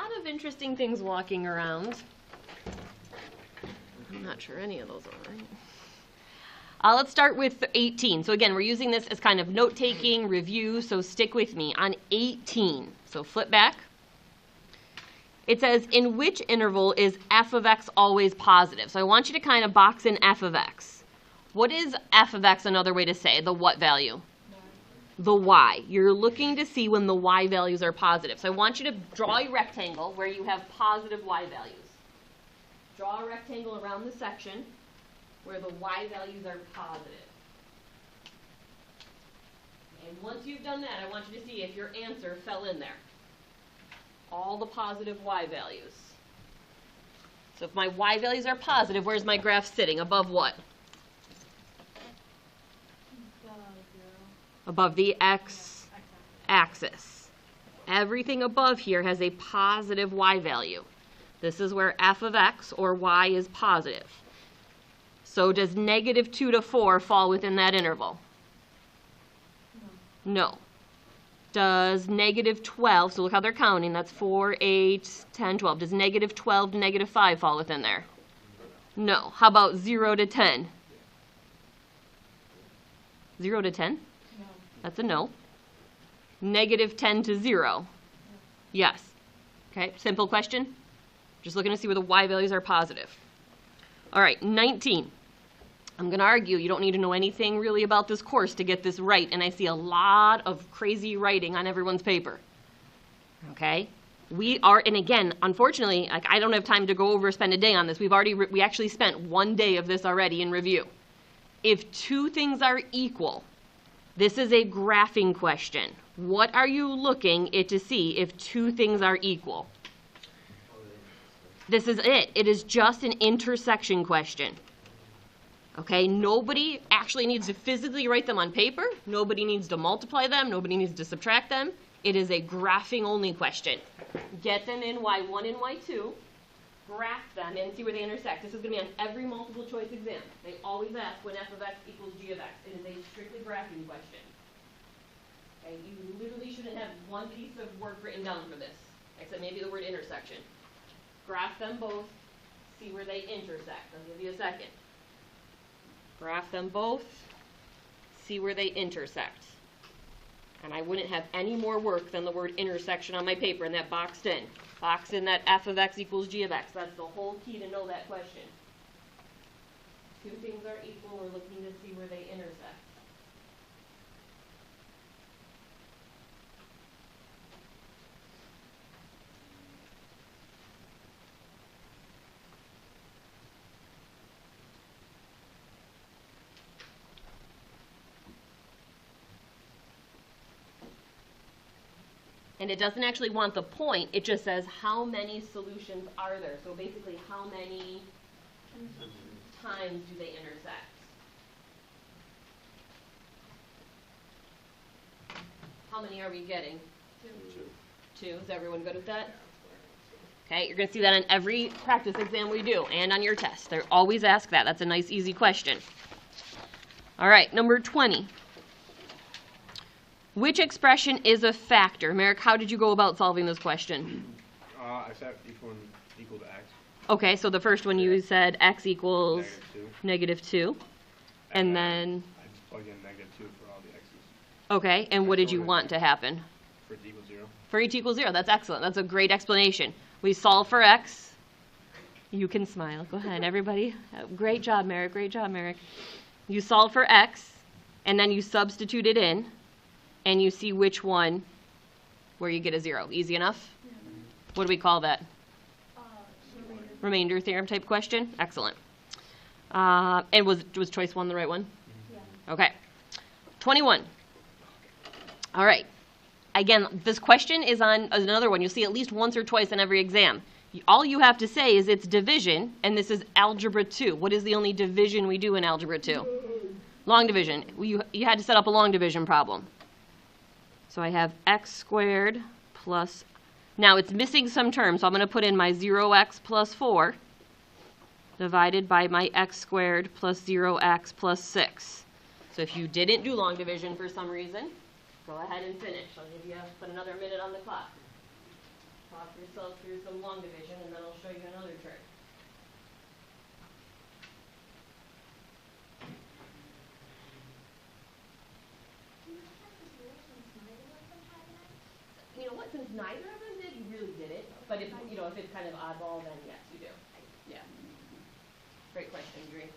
lot of interesting things walking around. I'm not sure any of those are right. Let's start with 18. So again, we're using this as kind of note-taking, review, so stick with me. On 18, so flip back. It says, in which interval is f of x always positive? So I want you to kind of box in f of x. What is f of x another way to say? The what value? The y. You're looking to see when the y values are positive. So I want you to draw a rectangle where you have positive y values. Draw a rectangle around the section where the y values are positive. And once you've done that, I want you to see if your answer fell in there. All the positive y values. So if my y values are positive, where's my graph sitting? Above what? Above the x-axis. Everything above here has a positive y value. This is where f of x, or y, is positive. So does negative 2 to 4 fall within that interval? No. Does negative 12, so look how they're counting, that's 4, 8, 10, 12. Does negative 12 to negative 5 fall within there? No. How about 0 to 10? 0 to 10? No. That's a no. Negative 10 to 0? Yes. Okay, simple question. Just looking to see where the y values are positive. All right, 19. I'm going to argue you don't need to know anything really about this course to get this right, and I see a lot of crazy writing on everyone's paper. Okay? We are, and again, unfortunately, like, I don't have time to go over, spend a day on this. We actually spent 1 day of this already in review. If two things are equal, this is a graphing question. What are you looking to see if two things are equal? This is it. It is just an intersection question. Okay, nobody actually needs to physically write them on paper. Nobody needs to multiply them. Nobody needs to subtract them. It is a graphing only question. Get them in y1 and y2, graph them, and see where they intersect. This is going to be on every multiple choice exam. They always ask when f of x equals g of x. It is a strictly graphing question. Okay, you literally shouldn't have one piece of work written down for this, except maybe the word intersection. Graph them both, see where they intersect. I'll give you a second. Graph them both, see where they intersect. And I wouldn't have any more work than the word intersection on my paper, and that boxed in. Box in that f of x equals g of x. That's the whole key to know that question. Two things are equal, we're looking to see where they intersect. And it doesn't actually want the point, it just says how many solutions are there. So basically, how many times do they intersect? How many are we getting? Two. Is everyone good with that? Okay, you're going to see that on every practice exam we do and on your test. They always ask that. That's a nice, easy question. All right, number 20. Which expression is a factor? Merrick, how did you go about solving this question? I set each one equal to x. Okay, so the first one you said x equals negative 2. And then? I just plug in negative 2 for all the x's. Okay, and what did you want to happen? For each equals 0. For each equals 0. That's excellent. That's a great explanation. We solve for x. You can smile. Go ahead, everybody. Great job, Merrick. Great job, Merrick. You solve for x, and then you substitute it in. And you see which one where you get a 0. Easy enough? Yeah. What do we call that? Remainder theorem type question? Excellent. And was choice 1 the right one? Yeah. Okay. 21. All right. Again, this question is on another one. You'll see at least once or twice in every exam. All you have to say is it's division, and this is algebra 2. What is the only division we do in algebra 2? Long division. You had to set up a long division problem. So I have x squared plus, now it's missing some terms, so I'm going to put in my 0x plus 4 divided by my x squared plus 0x plus 6. So if you didn't do long division for some reason, go ahead and finish. I'll give you, put another minute on the clock. talk yourself through some long division, and then I'll show you another trick. You know what, since neither of them did, you really did it. But if, you know, if it's kind of oddball, then yes, you do. Yeah. Great question, Dree.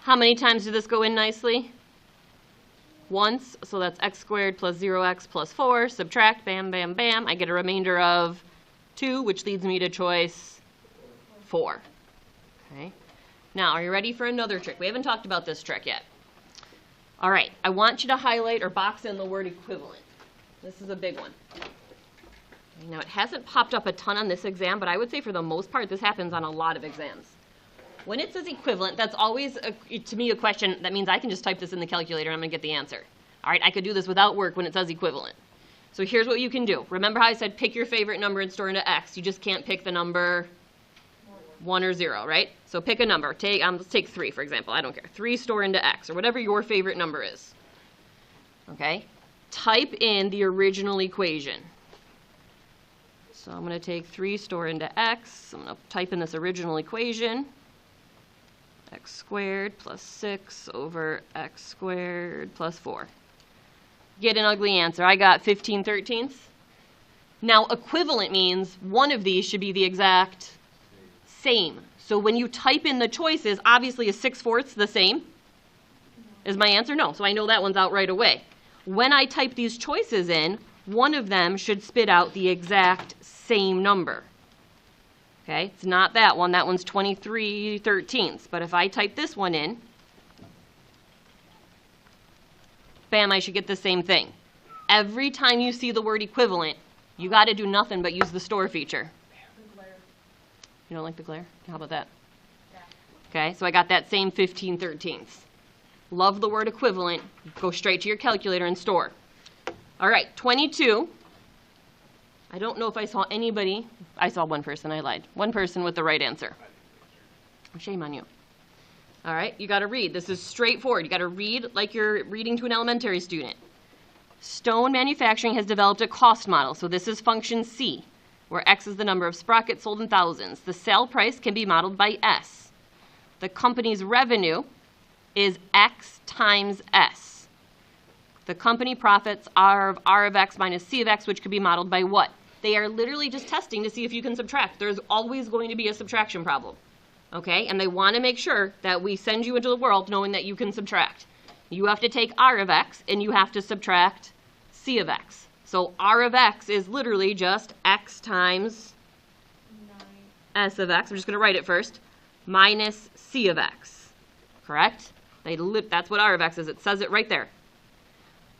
How many times did this go in nicely? Once, so that's x squared plus 0x plus 4. Subtract, bam, bam, bam. I get a remainder of 2, which leads me to choice 4. Okay. Now, are you ready for another trick? We haven't talked about this trick yet. All right, I want you to highlight or box in the word equivalent. This is a big one. Okay, now, it hasn't popped up a ton on this exam, but I would say for the most part, this happens on a lot of exams. When it says equivalent, that's always, to me, a question. That means I can just type this in the calculator and I'm going to get the answer. All right, I could do this without work when it says equivalent. So here's what you can do. Remember how I said pick your favorite number and store into x. You just can't pick the number 1 or 0, right? So pick a number. Let's take 3, for example. I don't care. 3 store into x, or whatever your favorite number is. Okay? Type in the original equation. So I'm going to take 3 store into x. I'm going to type in this original equation. X squared plus 6 over x squared plus 4. Get an ugly answer. I got 15/13. Now, equivalent means one of these should be the exact same. So when you type in the choices, obviously is 6/4 the same? Is my answer? No. So I know that one's out right away. When I type these choices in, one of them should spit out the exact same number. Okay, it's not that one. That one's 23/13. But if I type this one in, bam, I should get the same thing. Every time you see the word equivalent, you got to do nothing but use the store feature. You don't like the glare? How about that? Okay, so I got that same 15/13. Love the word equivalent. Go straight to your calculator and store. All right, 22. I don't know if I saw anybody. I saw one person. I lied. One person with the right answer. Shame on you. All right, you got to read. This is straightforward. You got to read like you're reading to an elementary student. Stone Manufacturing has developed a cost model. So this is function C, where X is the number of sprockets sold in thousands. The sale price can be modeled by S. The company's revenue is X times S. The company profits are of R of X minus C of X, which could be modeled by what? They are literally just testing to see if you can subtract. There's always going to be a subtraction problem, okay? And they want to make sure that we send you into the world knowing that you can subtract. You have to take R of X, and you have to subtract C of X. So R of X is literally just X times 9. S of X. I'm just going to write it first. Minus C of X, correct? That's what R of X is. It says it right there.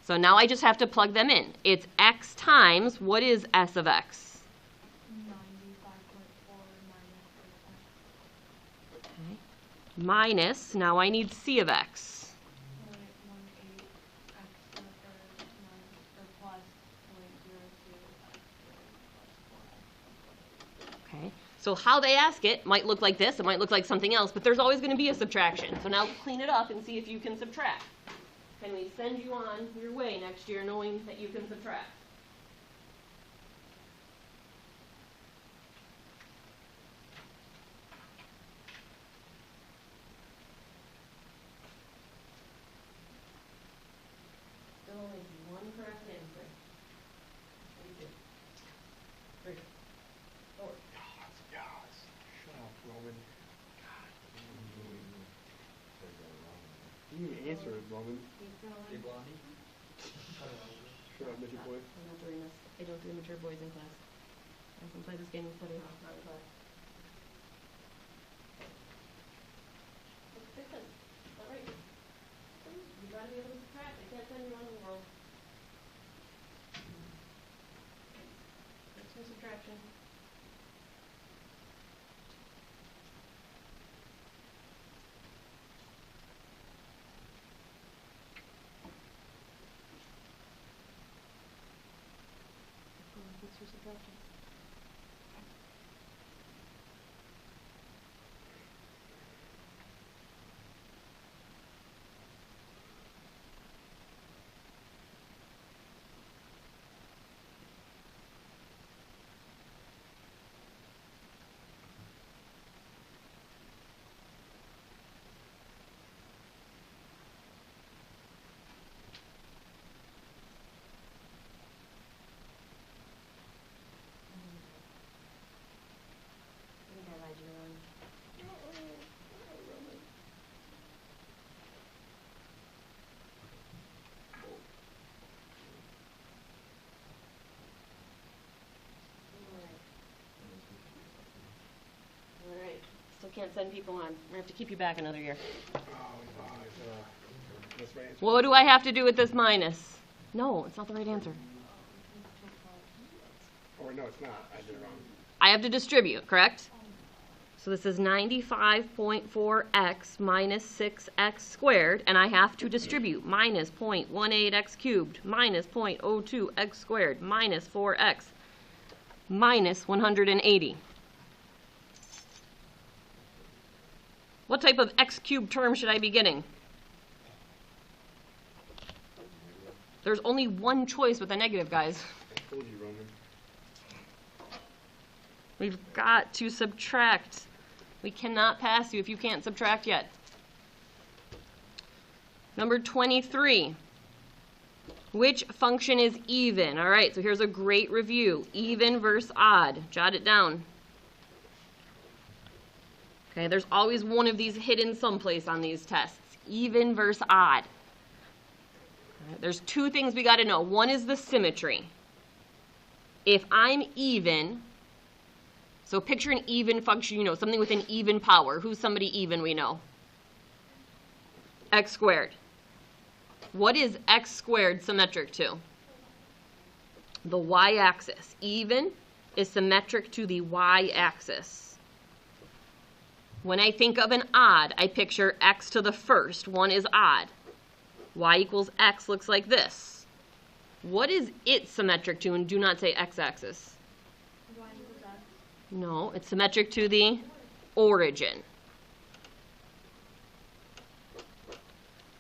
So now I just have to plug them in. It's X times, what is S of X? 95.4 Okay. Minus, now I need C of X. 0.18 x plus 0.02 x. Okay. So how they ask it might look like this, it might look like something else, but there's always going to be a subtraction. So now clean it up and see if you can subtract. Can we send you on your way next year knowing that you can subtract? Still only one correct answer. 22. 3. 4. Yes. Shut up, Roman. You didn't even answer it, Roman. Hey, Blondie. Shut up, Mitchell boy. I'm not doing this. I don't do immature boys in class. I can play this game with Footy, not in class. Let's fix it. All right. You gotta be able to subtract. I can't send you around the world. That's some subtraction. 2 can't send people on. I have to keep you back another year. Oh, that's right. What do I have to do with this minus? No, it's not the right answer. Or no, it's not. I did it wrong. I have to distribute, correct? So this is 95.4x minus 6x squared, and I have to distribute minus 0.18x cubed minus 0.02x squared minus 4x minus 180. What type of x cubed term should I be getting? There's only one choice with a negative, guys. I told you, Roman. We've got to subtract. We cannot pass you if you can't subtract yet. Number 23. Which function is even? All right, so here's a great review. Even versus odd. Jot it down. Okay, there's always one of these hidden someplace on these tests. Even versus odd. All right, there's two things we got to know. One is the symmetry. If I'm even, so picture an even function, you know, something with an even power. Who's somebody even we know? X squared. What is x squared symmetric to? The y-axis. Even is symmetric to the y-axis. When I think of an odd, I picture x to the first. One is odd. Y equals x looks like this. What is it symmetric to? And do not say x-axis. Y equals X. No, it's symmetric to the origin.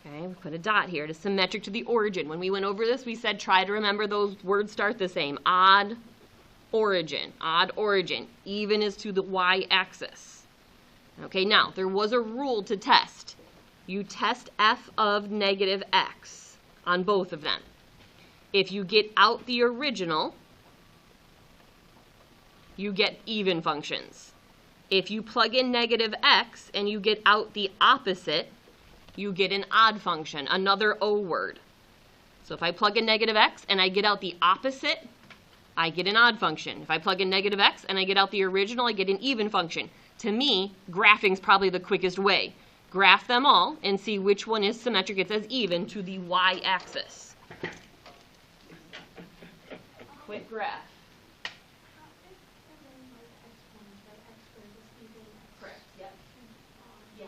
Okay, we put a dot here. It is symmetric to the origin. When we went over this, we said try to remember those words start the same. Odd, origin. Odd, origin. Even is to the y-axis. Okay, now, there was a rule to test. You test f of negative x on both of them. If you get out the original, you get even functions. If you plug in negative x and you get out the opposite, you get an odd function, another O word. So if I plug in negative x and I get out the opposite, I get an odd function. If I plug in negative x and I get out the original, I get an even function. To me, graphing's probably the quickest way. Graph them all and see which one is symmetric. It says even to the y-axis. Quick graph. Correct, yep. Yeah.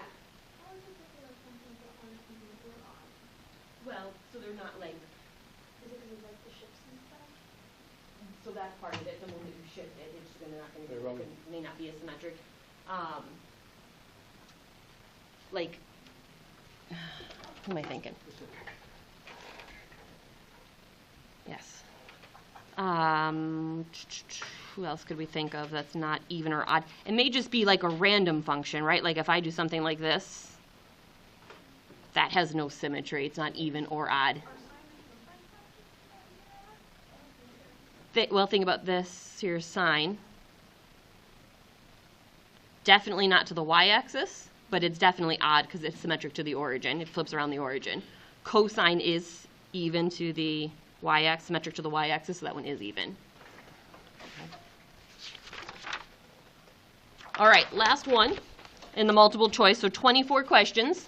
Well, so they're not like, Is it because of like the ships and stuff? so that part of it, the moment you shift it, it's just not going to Hey, Roman. be, may not be as symmetric. Like, who am I thinking? Yes. Who else could we think of that's not even or odd? It may just be like a random function, right? Like if I do something like this, that has no symmetry. It's not even or odd. Well, think about this. Here's sine. Definitely not to the y-axis, but it's definitely odd because it's symmetric to the origin. It flips around the origin. Cosine is even to the y-axis, symmetric to the y-axis, so that one is even. Okay. All right, last one in the multiple choice, so 24 questions.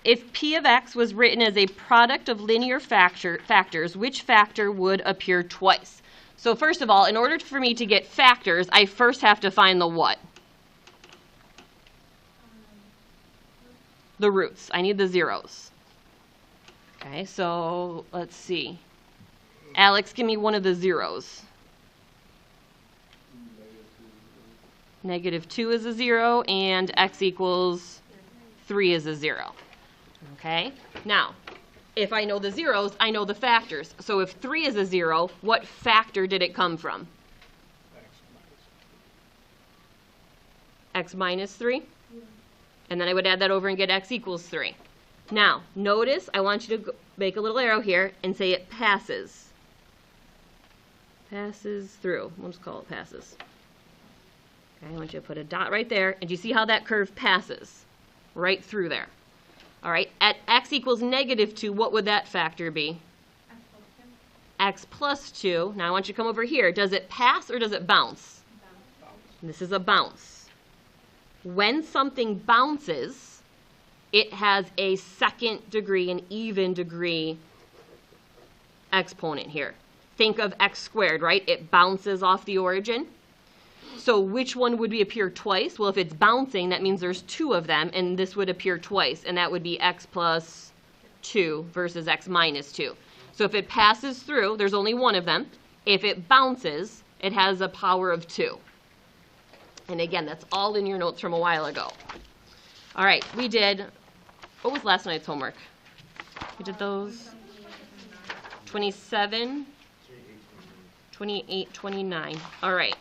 If p of x was written as a product of linear factors, which factor would appear twice? So first of all, in order for me to get factors, I first have to find the what? The roots. I need the zeros. Okay, so let's see. Alex, give me one of the zeros. -2 is a 0, and x equals 3 is a 0. Okay? Now, if I know the zeros, I know the factors. So if 3 is a 0, what factor did it come from? X minus 3? And then I would add that over and get x equals 3. Now, notice, I want you to make a little arrow here and say it passes. Passes through. We'll just call it passes. Okay, I want you to put a dot right there. And do you see how that curve passes? Right through there. All right, at x equals -2, what would that factor be? X plus 2. Now I want you to come over here. Does it pass or does it bounce? And this is a bounce. When something bounces, it has a second degree, an even degree exponent here. Think of x squared, right? It bounces off the origin. So which one would appear twice? Well, if it's bouncing, that means there's two of them, and this would appear twice, and that would be x plus 2 versus x minus 2. So if it passes through, there's only one of them. If it bounces, it has a power of 2. And again, that's all in your notes from a while ago. All right, we did, what was last night's homework? We did those 27, 28, 29. All right,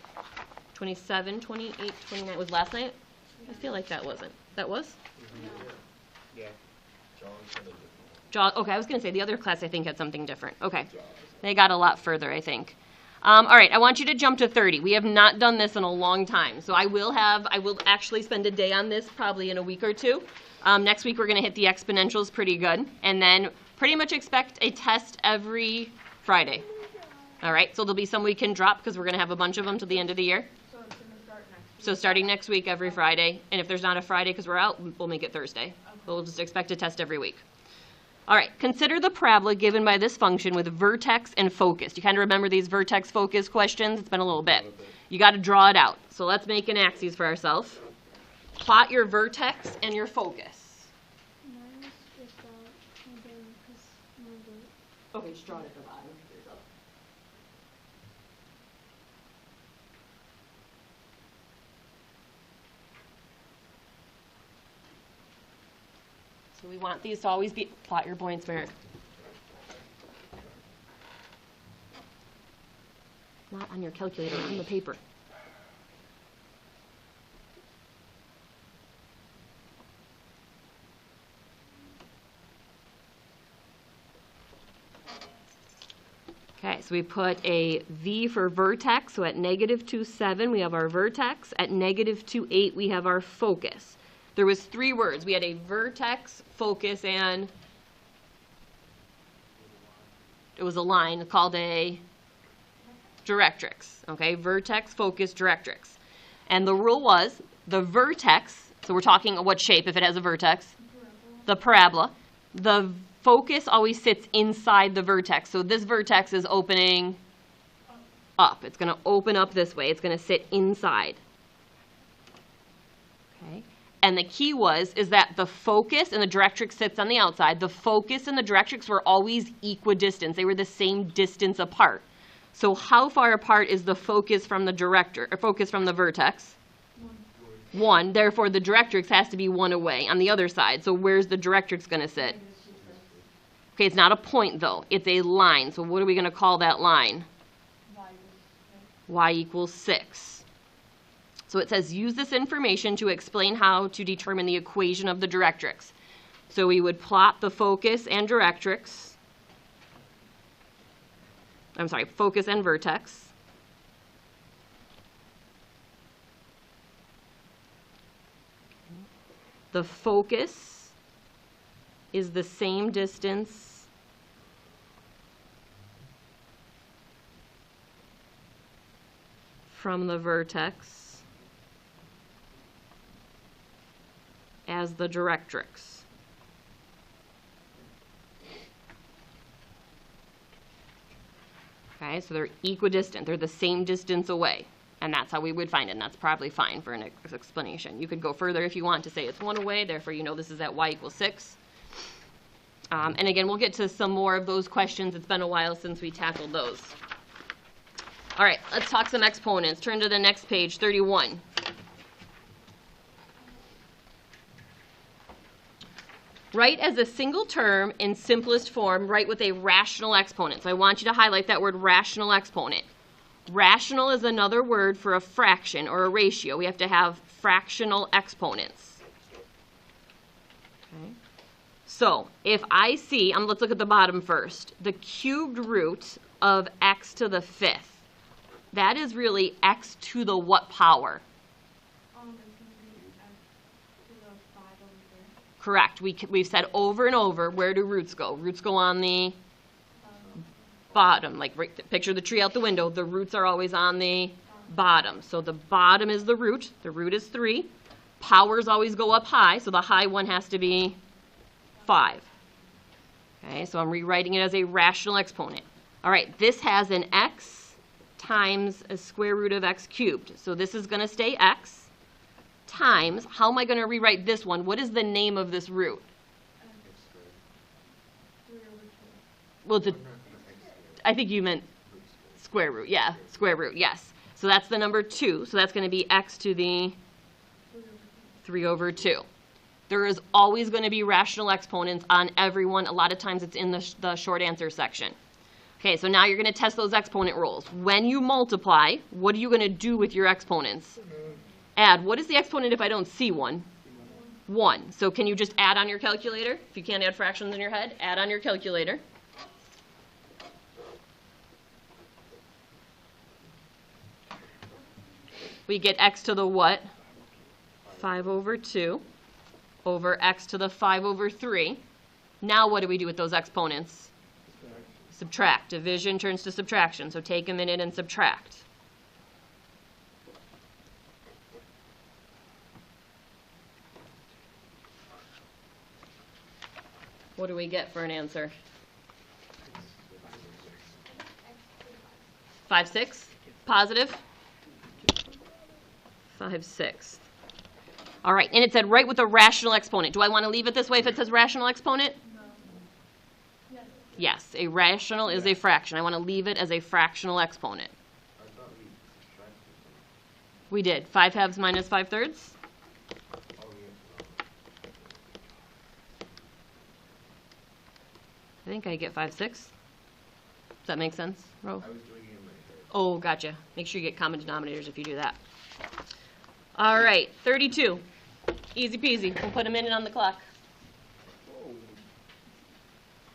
27, 28, 29 was last night? I feel like that wasn't. That was? Yeah. Jaws, okay, I was going to say the other class I think had something different. Okay, they got a lot further, I think. All right, I want you to jump to 30. We have not done this in a long time, so I will actually spend a day on this probably in a week or two. Next week we're going to hit the exponentials pretty good, and then pretty much expect a test every Friday. All right, so there'll be some we can drop because we're going to have a bunch of them till the end of the year. So it's going to start next week. So starting next week, every Friday, and if there's not a Friday because we're out, we'll make it Thursday. Okay. We'll just expect a test every week. All right, consider the parabola given by this function with vertex and focus. You kind of remember these vertex focus questions? It's been a little bit. You got to draw it out. So let's make an axis for ourselves. Plot your vertex and your focus. Mine is just because my date. Okay, just draw it at the bottom. So we want these to always be, plot your points, Merrick. Not on your calculator, on the paper. Okay, so we put a V for vertex, so at -2, 7 we have our vertex. At -2, 8 we have our focus. There was 3 words. We had a vertex, focus, and it was a line called a directrix. Okay, vertex, focus, directrix. And the rule was the vertex, so we're talking what shape if it has a vertex? The parabola. The focus always sits inside the vertex. So this vertex is opening up. It's going to open up this way. It's going to sit inside. Okay. And the key is that the focus and the directrix sits on the outside. The focus and the directrix were always equidistant. They were the same distance apart. So how far apart is the focus from the focus from the vertex? 1. Therefore, the directrix has to be 1 away on the other side. So where's the directrix going to sit? Okay, it's not a point, though. It's a line. So what are we going to call that line? Y equals 6. So it says, use this information to explain how to determine the equation of the directrix. So we would plot the focus and directrix. I'm sorry, focus and vertex. The focus is the same distance from the vertex as the directrix. Okay, so they're equidistant. They're the same distance away. And that's how we would find it. And that's probably fine for an explanation. You could go further if you want to say it's 1 away. Therefore, you know this is at y equals 6. And again, we'll get to some more of those questions. It's been a while since we tackled those. All right, let's talk some exponents. Turn to the next page, 31. Write as a single term in simplest form, write with a rational exponent. So I want you to highlight that word rational exponent. Rational is another word for a fraction or a ratio. We have to have fractional exponents. Okay. So if I see, let's look at the bottom first, the cubed root of x to the 5th. That is really x to the what power? Correct. We've said over and over, where do roots go? Roots go on the bottom. Like, picture the tree out the window. The roots are always on the bottom. So the bottom is the root. The root is 3. Powers always go up high, so the high one has to be 5. Okay, so I'm rewriting it as a rational exponent. All right, this has an x times a square root of x cubed. So this is going to stay x times, how am I going to rewrite this one? What is the name of this root? Well, I think you meant square root. Yeah, square root, yes. So that's the number 2. So that's going to be x to the 3 over 2. There is always going to be rational exponents on everyone. A lot of times it's in the short answer section. Okay, so now you're going to test those exponent rules. When you multiply, what are you going to do with your exponents? Add. What is the exponent if I don't see one? 1. So can you just add on your calculator? If you can't add fractions in your head, add on your calculator. We get x to the what? 5 over 2 over x to the 5 over 3. Now what do we do with those exponents? Subtract. Division turns to subtraction. So take a minute and subtract. What do we get for an answer? 5/6? Positive? 5/6. All right, and it said right with a rational exponent. Do I want to leave it this way if it says rational exponent? No. Yes. Yes, a rational is a fraction. I want to leave it as a fractional exponent. I thought we subtracted. We did. 5/2 minus 5/3. Oh, yeah. I think I get 5/6. Does that make sense, Ro? I was doing it in my head. Oh, gotcha. Make sure you get common denominators if you do that. All right, 32. Easy peasy. We'll put a minute on the clock.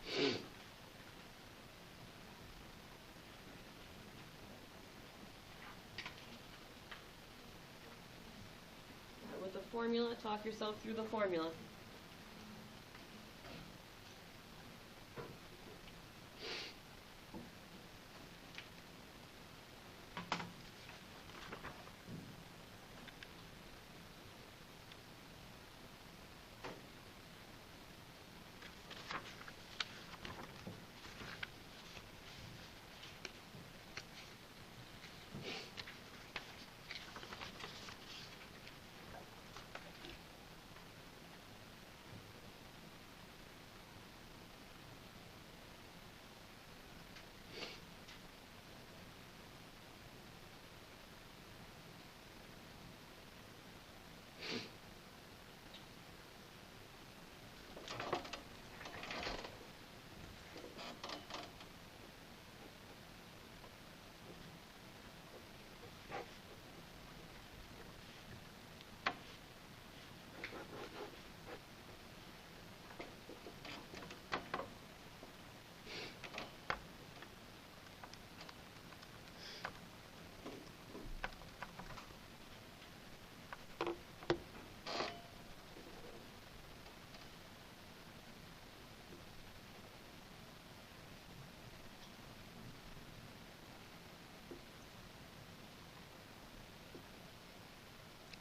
Start with the formula. Talk yourself through the formula.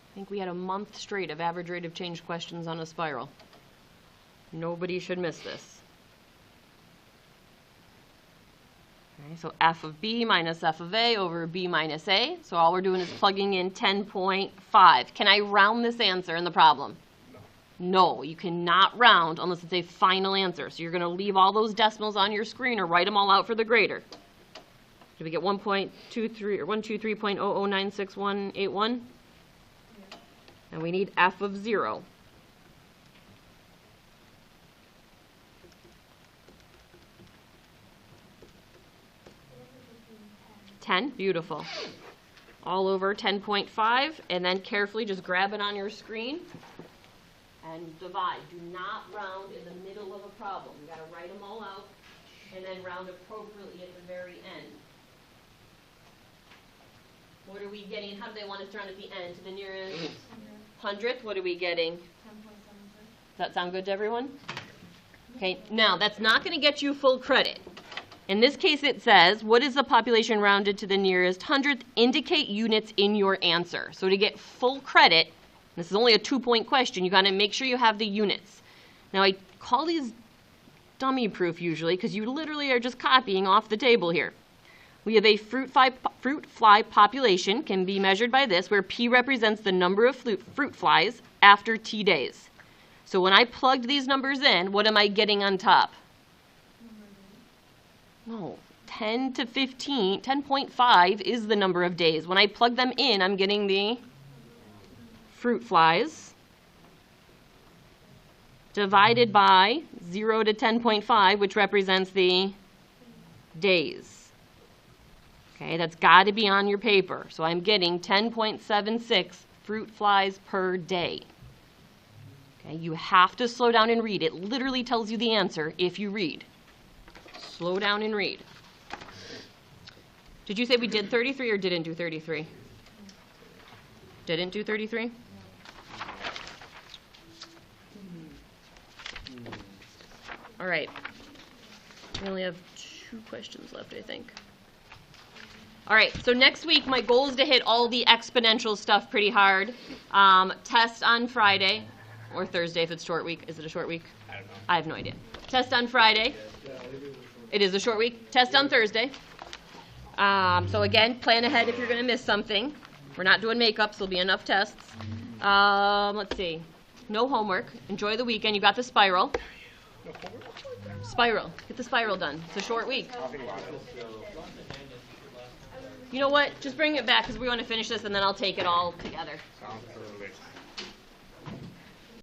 I think we had a month straight of average rate of change questions on a spiral. Nobody should miss this. Okay, so f of b minus f of a over b minus a. So all we're doing is plugging in 10.5. Can I round this answer in the problem? No, you cannot round unless it's a final answer. So you're going to leave all those decimals on your screen or write them all out for the grader. Did we get 1.23 or 123.0096181? And we need f of 0. Beautiful. All over 10.5, and then carefully just grab it on your screen and divide. Do not round in the middle of a problem. You got to write them all out and then round appropriately at the very end. What are we getting? How do they want us to round at the end? To the nearest 100th? What are we getting? 10.76. Does that sound good to everyone? Okay, now that's not going to get you full credit. In this case, it says, what is the population rounded to the nearest hundredth? Indicate units in your answer. So to get full credit, this is only a 2-point question, you got to make sure you have the units. Now, I call these dummy proof usually because you literally are just copying off the table here. We have a fruit fly population, can be measured by this, where P represents the number of fruit flies after T days. So when I plugged these numbers in, what am I getting on top? No, 10 to 15, 10.5 is the number of days. When I plug them in, I'm getting the fruit flies divided by 0 to 10.5, which represents the days. Okay, that's got to be on your paper. So I'm getting 10.76 fruit flies per day. Okay, you have to slow down and read. It literally tells you the answer if you read. Slow down and read. Did you say we did 33 or didn't do 33? Didn't do 33? All right. We only have 2 questions left, I think. All right, so next week, my goal is to hit all the exponential stuff pretty hard. Test on Friday, or Thursday if it's short week. Is it a short week? I don't know. I have no idea. Test on Friday. It is a short week. Test on Thursday. So again, plan ahead if you're going to miss something. We're not doing makeup, so there'll be enough tests. Let's see. No homework. Enjoy the weekend. You got the spiral. Spiral. Get the spiral done. It's a short week. You know what? Just bring it back because we want to finish this, and then I'll take it all together. Sounds perfect.